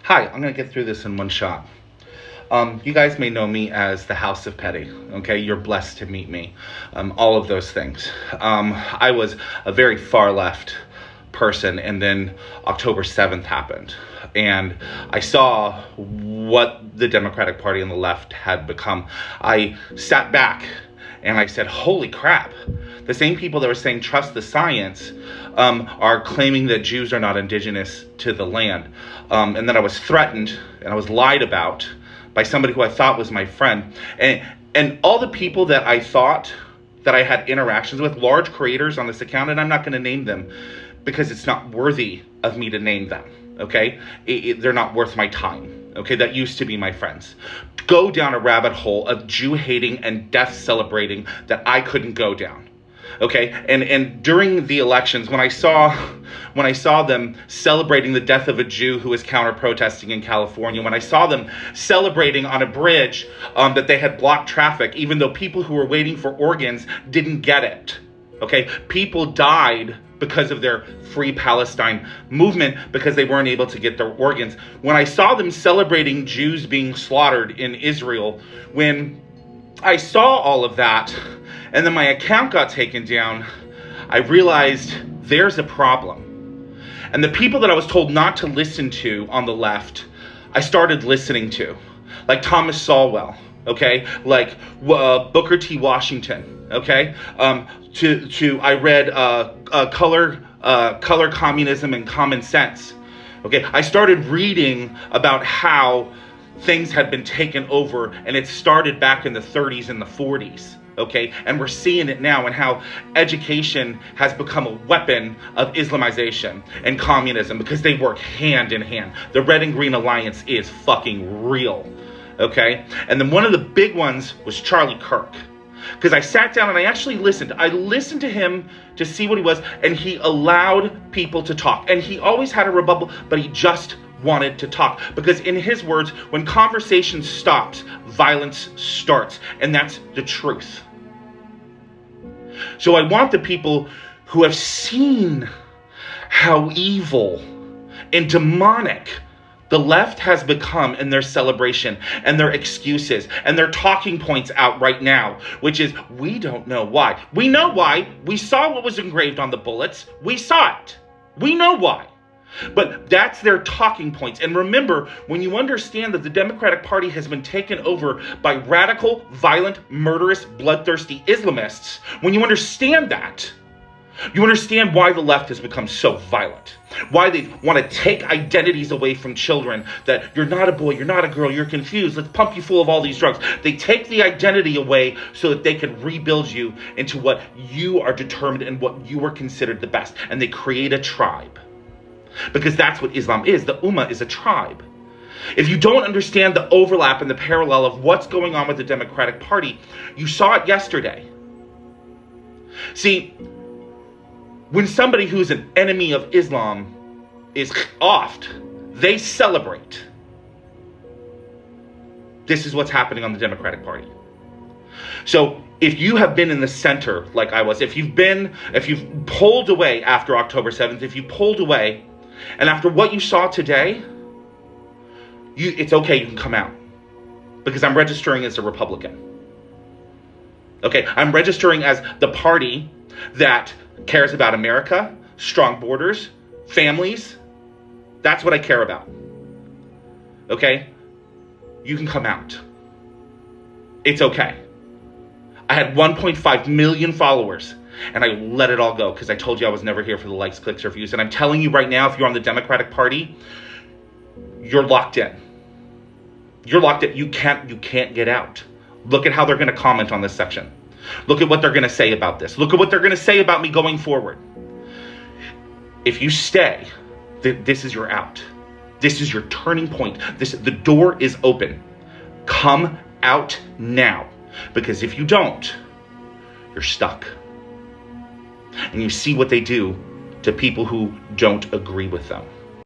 Hi, I'm going to get through this in one shot. You guys may know me as the House of Petty, okay? You're blessed to meet me. All of those things. I was a very far left person, and then October 7th happened. And I saw what the Democratic Party and the left had become. I sat back and I said, holy crap. The same people that were saying trust the science are claiming that Jews are not indigenous to the land. And then I was threatened and I was lied about by somebody who I thought was my friend. And all the people that I thought that I had interactions with, large creators on this account, and I'm not going to name them because it's not worthy of me to name them, okay? They're not worth my time, okay? That used to be my friends. Go down a rabbit hole of Jew hating and death celebrating that I couldn't go down. Okay, and during the elections, when I saw them celebrating the death of a Jew who was counter-protesting in California, when I saw them celebrating on a bridge that they had blocked traffic, even though people who were waiting for organs didn't get it. Okay, people died because of their Free Palestine movement because they weren't able to get their organs. When I saw them celebrating Jews being slaughtered in Israel, when I saw all of that, and then my account got taken down, I realized there's a problem. And the people that I was told not to listen to on the left, I started listening to. Like Thomas Sowell, okay? Like Booker T. Washington, okay? I read Color, Communism, and Common Sense. Okay, I started reading about how things had been taken over, and it started back in the 30s and the 40s. Okay, and we're seeing it now and how education has become a weapon of Islamization and communism because they work hand in hand. The Red and Green Alliance is fucking real. Okay, and then one of the big ones was Charlie Kirk. Because I sat down and I actually listened. I listened to him to see what he was, and he allowed people to talk. And he always had a rebuttal, but he just wanted to talk. Because in his words, when conversation stops, violence starts. And that's the truth. So I want the people who have seen how evil and demonic the left has become in their celebration and their excuses and their talking points out right now, which is, we don't know why. We know why. We saw what was engraved on the bullets. We saw it. We know why. But that's their talking points. And remember, when you understand that the Democratic Party has been taken over by radical, violent, murderous, bloodthirsty Islamists, when you understand that, you understand why the left has become so violent. Why they want to take identities away from children. That you're not a boy, you're not a girl, you're confused. Let's pump you full of all these drugs. They take the identity away so that they can rebuild you into what you are determined and what you are considered the best. And they create a tribe. Because that's what Islam is. The Ummah is a tribe. If you don't understand the overlap and the parallel of what's going on with the Democratic Party, you saw it yesterday. See, when somebody who's an enemy of Islam is offed, they celebrate. This is what's happening on the Democratic Party. So if you have been in the center like I was, if you've pulled away after October 7th, if you pulled away, and after what you saw today, it's okay, you can come out. Because I'm registering as a Republican. Okay, I'm registering as the party that cares about America, strong borders, families. That's what I care about. Okay? You can come out. It's okay. I had 1.5 million followers, and I let it all go because I told you I was never here for the likes, clicks, or views. And I'm telling you right now, if you're on the Democratic Party, you're locked in. You're locked in. You can't get out. Look at how they're going to comment on this section. Look at what they're going to say about this. Look at what they're going to say about me going forward. If you stay, this is your out. This is your turning point. The door is open. Come out now. Because if you don't, you're stuck. And you see what they do to people who don't agree with them.